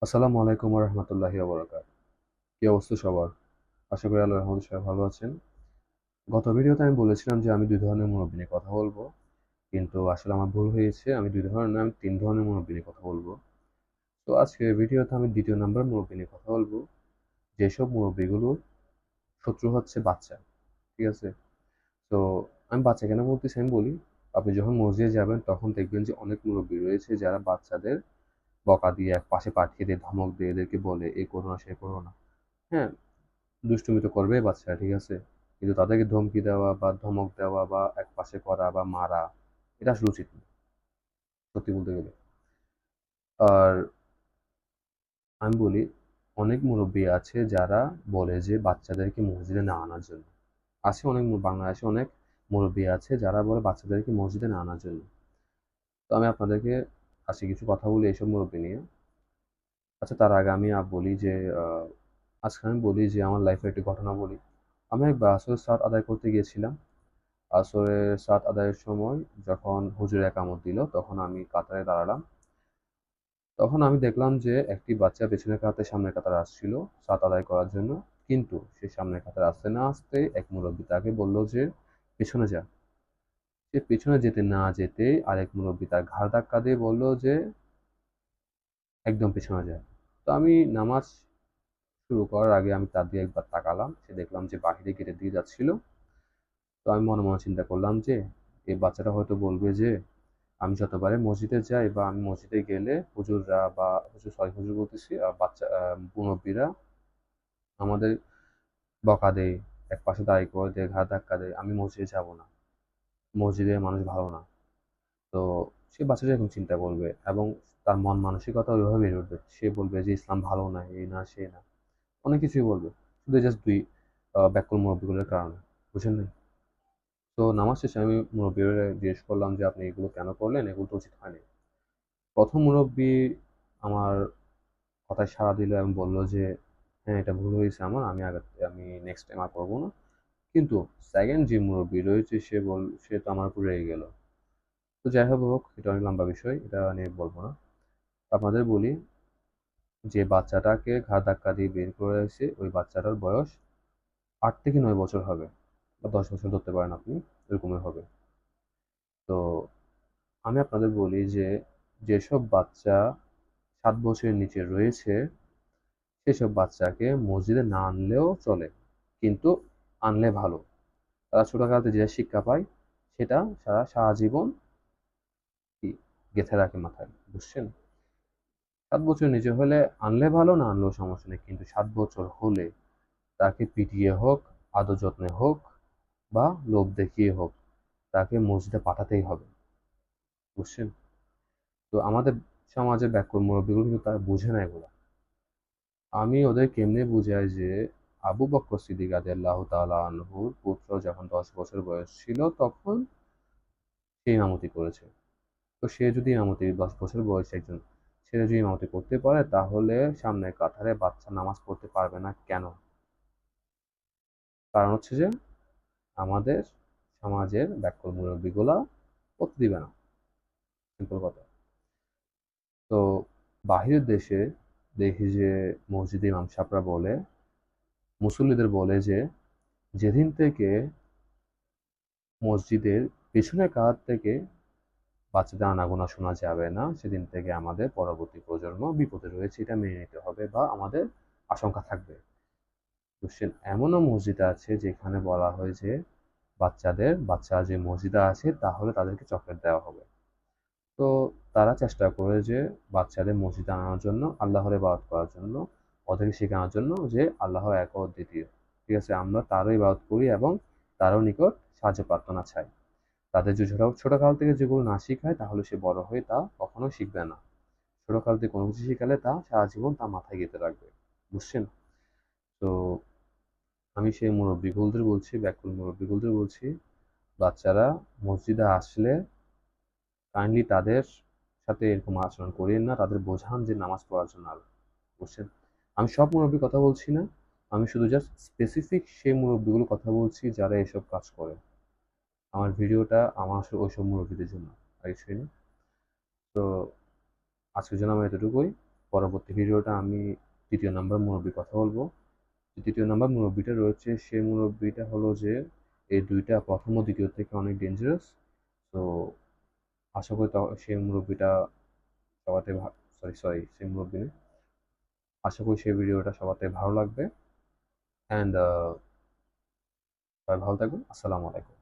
আসসালামু আলাইকুম ওয়া রাহমাতুল্লাহি ওয়া বারাকাতুহু। কি অবস্থা সবার? আশা করি আল্লাহর রহমতে সবাই ভালো আছেন। গত ভিডিওতে আমি বলেছিলাম যে আমি ২ ধরনের মুরব্বি নিয়ে কথা বলবো। কিন্তু আসলে আমার ভুল হয়েছে। আমি ২ ধরনের না, আমি ৩ ধরনের মুরব্বি নিয়ে কথা বলবো। তো আজকের ভিডিওতে আমি ২য় নাম্বার মুরব্বি নিয়ে কথা বলবো। যেসব মুরব্বিগুলোর শত্রু হচ্ছে বাচ্চা। ঠিক আছে? তো আমি বাচ্চা কেন বলতেছি আমি বলি। আপনি যখন মসজিদে যাবেন তখন দেখবেন যে অনেক মুরব্বি রয়েছে যারা বাচ্চাদের বকা দিয়ে একপাশে পাঠিয়ে দিয়ে ধমক দিয়ে এদেরকে বলে, "এ করো না, সে করো না।" হ্যাঁ? দুষ্টুমি তো করবেই বাচ্চারা, ঠিক আছে? কিন্তু তাদেরকে ধমকি দেওয়া বা ধমক দেওয়া বা একপাশে করা বা মারা এটা আসলে উচিত না, সত্যি বলতে গেলে। আর আমি বলি, অনেক মুরব্বি আছে যারা বলে যে বাচ্চাদেরকে মসজিদে না আনার জন্য। আছে অনেক বাংলাদেশে অনেক মুরব্বি আছে যারা বলে বাচ্চাদেরকে মসজিদে না আনার জন্য। তো আমি আপনাদেরকে আজকে কিছু কথা বলি এইসব মুরব্বি নিয়ে। আচ্ছা, তার আগে আমি বলি যে আজকে আমি বলি যে আমার লাইফের একটি ঘটনা বলি। আমি একবার আসরের সালাত আদায় করতে গিয়েছিলাম। আসরের সালাত আদায়ের সময় যখন হুজুর একামত দিল, তখন আমি কাতারে দাঁড়ালাম। তখন আমি দেখলাম যে একটি বাচ্চা পেছনের কাতার সামনের কাতারে আসছিল সালাত আদায় করার জন্য। কিন্তু সে সামনের কাতারে আসতে না আসতেই এক মুরব্বি তাকে বলল যে, "পেছনে যা।" সে পেছনে যেতে না যেতেই আরেক মুরব্বি তার ঘাড় ধাক্কা দিয়ে বলল যে, "একদম পেছনে যা।" তো আমি নামাজ শুরু করার আগে আমি তার দিকে একবার তাকালাম। সে দেখলাম যে বাহিরে গেটের দিকে যাচ্ছিল। তো আমি মনে, মনে চিন্তা করলাম যে, এই বাচ্চাটা হয়তো বলবে যে আমি যতবারে মসজিদে যাই বা আমি মসজিদে গেলে হুজুররা বা হুজুর বলতেছি বাচ্চা মুরব্বিরা আমাদের বকা দেয়, একপাশে দাঁড় করে দেয়, ঘাড় ধাক্কা দেয়। আমি মসজিদে যাব না। মসজিদের মানুষ ভালো না। তো সে বাচ্চাটা এরকম চিন্তা করবে এবং তার মন মানসিকতা ওইভাবে বেড়ে উঠবে। সে বলবে যে ইসলাম ভালো না, এই না, সে না। অনেক কিছুই বলবে। শুধু জাস্ট ২ ব্যাকুল মুরব্বিগুলোর কারণে। বুঝেন নাই? তো নামাজ শেষে আমি মুরব্বিরে জিজ্ঞেস করলাম যে, "আপনি এগুলো কেন করলেন? এগুলো তো উচিত হয়নি।" ১ম মুরব্বি আমার কথায় সাড়া দিল এবং বলল যে, "হ্যাঁ, এটা ভুল হয়েছে আমার। আমি নেক্সট টাইম আর করব না।" কিন্তু 2nd যে মুরব্বি রয়েছে সে তো আমার উপর রেগে গেল। তো যাই হোক, এটা অনেক লম্বা বিষয়। এটা নিয়ে বলব না। আপনাদের বলি যে বাচ্চাটাকে ঘাড় ধাক্কা দিয়ে বের করে এসে ওই বাচ্চাটার বয়স ৮ থেকে ৯ বছর হবে বা ১০ বছর ধরতে পারেন আপনি। এরকমই হবে। তো আমি আপনাদের বলি যে যেসব বাচ্চা ৭ বছরের নিচে রয়েছে সেসব বাচ্চাকে মসজিদে না আনলেও চলে। কিন্তু আনলে ভালো। তারা ছোটকালে যে শিক্ষা পায় সেটা সারা জীবন কি গেঁথে রাখে মাথায়। বুঝছেন? ৭ বছরের নিচে হলে আনলে ভালো, না আনলেও সমস্যা নেই। কিন্তু ৭ বছর হলে তাকে পিটিয়ে হোক, আদর যত্নে হোক বা লোভ দেখিয়ে হোক, তাকে মসজিদে পাঠাতেই হবে। বুঝছেন? তো আমাদের সমাজের ব্যাকুল মুরব্বিগুলো কিন্তু তারা বুঝে না এগুলা। আমি ওদের কেমনে বুঝাই যে আবু বকর সিদ্দিক রাদিয়াল্লাহু তাআলা আনহুর পুত্র যখন ১০ বছর বয়স ছিল তখন সে ইমামতি করেছে। তো সে যদি ইমামতি ১০ বছর বয়সী একজন ছেলে যদি ইমামতি করতে পারে তাহলে সামনের কাতারে বাচ্চা নামাজ পড়তে পারবে না কেন? কারণ হচ্ছে যে আমাদের সমাজের ব্যাকুল মুরব্বিগুলা পড়তে দিবে না। সিম্পল কথা। তো বাহিরের দেশে দেখি যে মসজিদে ইমাম সাহেবরা বলে, মুসল্লিদের বলে যে যেদিন থেকে মসজিদের পেছনের কাত থেকে বাচ্চাদের আনাগোনা শোনা যাবে না, সেদিন থেকে আমাদের পরবর্তী প্রজন্ম বিপদে রয়েছে এটা মেনে নিতে হবে বা আমাদের আশঙ্কা থাকবে। বুঝছেন? এমনও মসজিদ আছে যেখানে বলা হয় যে বাচ্চা যে মসজিদে আছে তাহলে তাদেরকে চকলেট দেওয়া হবে। তো তারা চেষ্টা করে যে বাচ্চাদের মসজিদে আনানোর জন্য, আল্লাহর ইবাদত করার জন্য, ওদেরকে শেখানোর জন্য যে আল্লাহ এক ও অদ্বিতীয়। ঠিক আছে? আমরা তারও ইবাদত করি এবং তারও নিকট সাহায্য প্রার্থনা চাই। তাদের যে ছোটকাল থেকে যেগুলো না শিখায় তাহলে সে বড় হয়ে তা কখনো শিখবে না। ছোটকাল থেকে কোনো কিছু শিখালে তা সারা জীবন তার মাথায় গেঁথে রাখবে। বুঝছেন? তো আমি সেই মুরব্বিগুলোদের বলছি, ব্যাকুল মুরব্বিগুলোদের বলছি, বাচ্চারা মসজিদে আসলে কাইন্ডলি তাদের সাথে এরকম আচরণ করিয়েন না। তাদের বোঝান যে নামাজ পড়ার জন্য বুঝছেন? আমি সব মুরব্বির কথা বলছি না। আমি শুধু জাস্ট স্পেসিফিক সেই মুরব্বিগুলোর কথা বলছি যারা এসব কাজ করে। আমার ভিডিওটা আমার আসলে ওইসব মুরব্বিদের জন্য। আর কিছুই না। তো আজকের জন্য আমার এতটুকুই। পরবর্তী ভিডিওটা আমি ৩য় নাম্বার মুরব্বির কথা বলবো। যে ৩য় নাম্বার মুরব্বিটা রয়েছে, সেই মুরব্বিটা হলো যে এই ২ টা ১ম ও ২য় থেকে অনেক ডেঞ্জারাস। তো আশা করি সেই মুরব্বিটা সবাতে সেই মুরব্বি না। আশা করি সেই ভিডিওটা সবাতে ভালো লাগবে। অ্যান্ড সবাই ভালো থাকবেন। আসসালামু আলাইকুম।